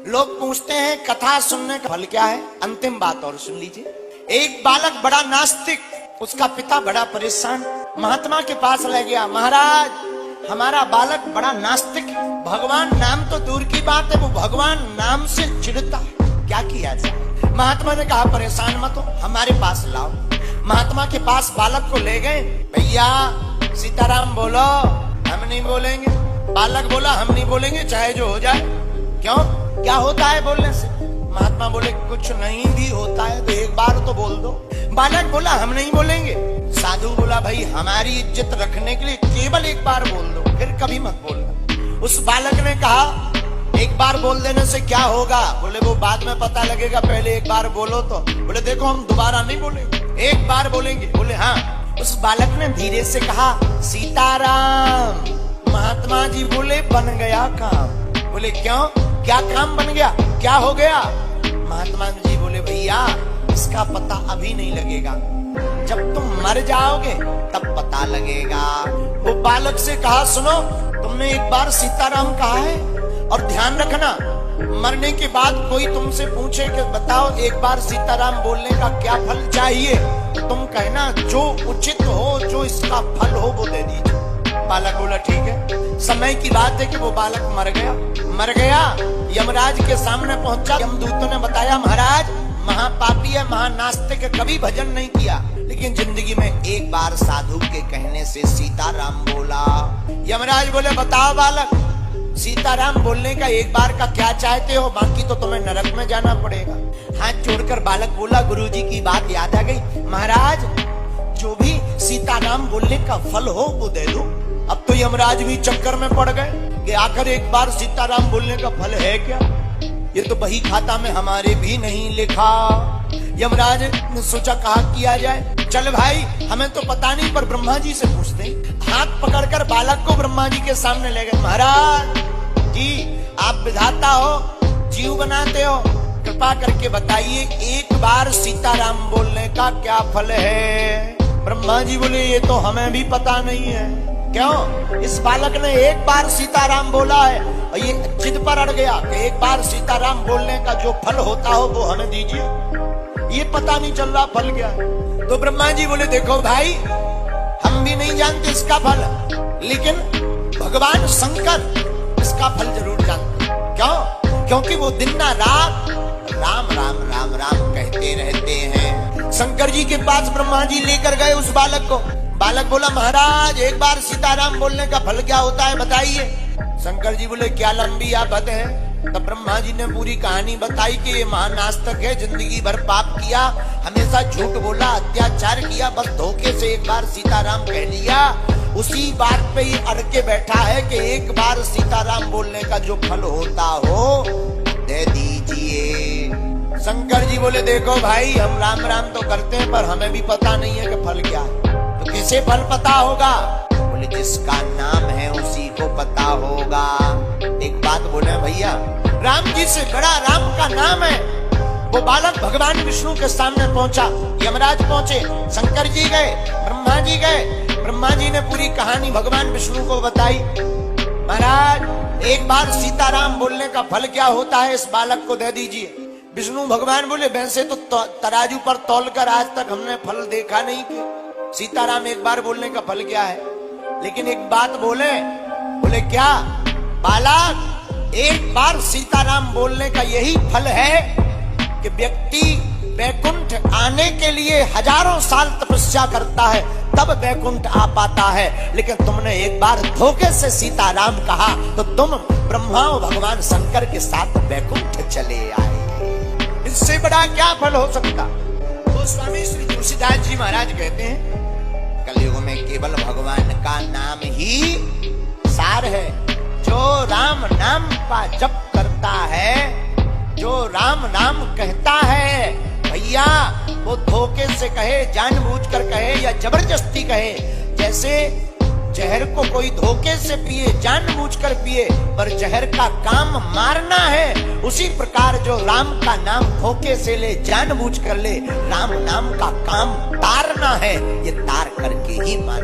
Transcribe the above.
लोग पूछते हैं कथा सुनने का फल क्या है। अंतिम बात और सुन लीजिए। एक बालक बड़ा नास्तिक, उसका पिता बड़ा परेशान, महात्मा के पास ले गया। महाराज, हमारा बालक बड़ा नास्तिक है, भगवान नाम तो दूर की बात है, वो भगवान नाम से चिढ़ता है, क्या किया जाए। महात्मा ने कहा परेशान मत हो, हमारे पास लाओ। महात्मा के पास बालक को ले गए। भैया सीताराम बोलो। हम नहीं बोलेंगे। बालक बोला हम नहीं बोलेंगे, चाहे जो हो जाए। क्यों, क्या होता है बोलने से? महात्मा बोले कुछ नहीं भी होता है तो एक बार तो बोल दो। बालक बोला हम नहीं बोलेंगे। साधु बोला भाई हमारी इज्जत रखने के लिए केवल एक बार बोल दो, फिर कभी मत बोलना। उस बालक ने कहा एक बार बोल देने से क्या होगा? बोले वो बाद में पता लगेगा, पहले एक बार बोलो तो। बोले देखो हम दोबारा नहीं बोलेंगे, एक बार बोलेंगे। बोले हाँ। उस बालक ने धीरे से कहा सीताराम। महात्मा जी बोले बन गया काम। बोले क्यों, क्या काम बन गया, क्या हो गया? महात्मा जी बोले भैया इसका पता अभी नहीं लगेगा, जब तुम मर जाओगे तब पता लगेगा। वो बालक से कहा सुनो, तुमने एक बार सीताराम कहा है और ध्यान रखना, मरने के बाद कोई तुमसे पूछे कि बताओ एक बार सीताराम बोलने का क्या फल चाहिए, तुम कहना जो उचित हो, जो इसका फल हो वो दे दीजिए। बालक बोला ठीक है। समय की बात है कि वो बालक मर गया। यमराज के सामने पहुंचा। यमदूतों ने बताया महाराज महापापी है, महानास्तिक है, कभी भजन नहीं किया, लेकिन जिंदगी में एक बार साधु के कहने से सीताराम बोला। यमराज बोले बताओ बालक, सीताराम बोलने का एक बार का क्या चाहते हो, बाकी तो तुम्हें नरक में जाना पड़ेगा। हाथ जोड़कर बालक बोला गुरुजी की बात याद आ गई, महाराज जो भी सीताराम बोलने का फल हो वो दे दो। अब तो यमराज भी चक्कर में पड़ गए कि आखिर एक बार सीताराम बोलने का फल है क्या, ये तो बही खाता में हमारे भी नहीं लिखा। यमराज ने सोचा कहा किया जाए। चल भाई हमें तो पता नहीं, पर ब्रह्मा जी से पूछते। हाथ पकड़कर बालक को ब्रह्मा जी के सामने ले गए। महाराज जी आप विधाता हो, जीव बनाते हो, कृपा करके बताइए एक बार सीताराम बोलने का क्या फल है? ब्रह्मा जी बोले ये तो हमें भी पता नहीं है। क्यों? इस बालक ने एक बार सीताराम बोला है और ये जिद पर अड़ गया कि एक बार सीताराम बोलने का जो फल होता हो वो हमें दीजिए, ये पता नहीं चल रहा फल क्या है। तो ब्रह्मा जी बोले देखो भाई हम भी नहीं जानते इसका फल, लेकिन भगवान शंकर इसका फल जरूर जानते। क्यों? क्योंकि वो दिन ना रात राम राम राम राम कहते रहते हैं। शंकर जी के पास ब्रह्मा जी लेकर गए उस बालक को। बालक बोला महाराज एक बार सीताराम बोलने का फल क्या होता है बताइए। शंकर जी बोले क्या लंबी आफत है। तब ब्रह्मा जी ने पूरी कहानी बताई कि ये महानास्तिक है, जिंदगी भर पाप किया, हमेशा झूठ बोला, अत्याचार किया, बस धोखे से एक बार सीताराम कह लिया, उसी बात पे ही अड़ के बैठा है कि एक बार सीताराम बोलने का जो फल होता हो दे दीजिए। शंकर जी बोले देखो भाई हम राम राम तो करते हैं, पर हमें भी पता नहीं है कि फल क्या है। तो किसे फल पता होगा? बोले जिसका नाम है उसी को पता होगा। एक बात बोले भैया, राम जी से बड़ा राम का नाम है। वो बालक भगवान विष्णु के सामने पहुंचा। यमराज पहुंचे, शंकर जी गए, ब्रह्मा जी गए। ब्रह्मा जी ने पूरी कहानी भगवान विष्णु को बताई। महाराज एक बार सीताराम बोलने का फल क्या होता है इस बालक को दे दीजिए। विष्णु भगवान बोले वैसे तो तराजू पर तौलकर आज तक हमने फल देखा नहीं कि सीताराम एक बार बोलने का फल क्या है, लेकिन एक बात बोले क्या? बालक एक बार सीताराम बोलने का यही फल है कि व्यक्ति वैकुंठ आने के लिए हजारों साल तपस्या करता है तब वैकुंठ आ पाता है, लेकिन तुमने एक बार धोखे से सीताराम कहा तो तुम ब्रह्मा और भगवान शंकर के साथ वैकुंठ चले आए। इससे बड़ा क्या फल हो सकता? तो स्वामी श्री तुलसीदास जी महाराज कहते हैं कलयुग में केवल भगवान का नाम ही सार है। जो राम नाम का जप करता है, जो राम नाम कहता है, भैया वो धोखे से कहे, जानबूझकर कहे या जबरदस्ती कहे, जैसे जहर को कोई धोखे से पिए, जानबूझकर पिए, पर जहर का काम मारना है, उसी प्रकार जो राम का नाम धोखे से ले, जानबूझकर ले, राम नाम का काम तारना है, ये तार करके ही मान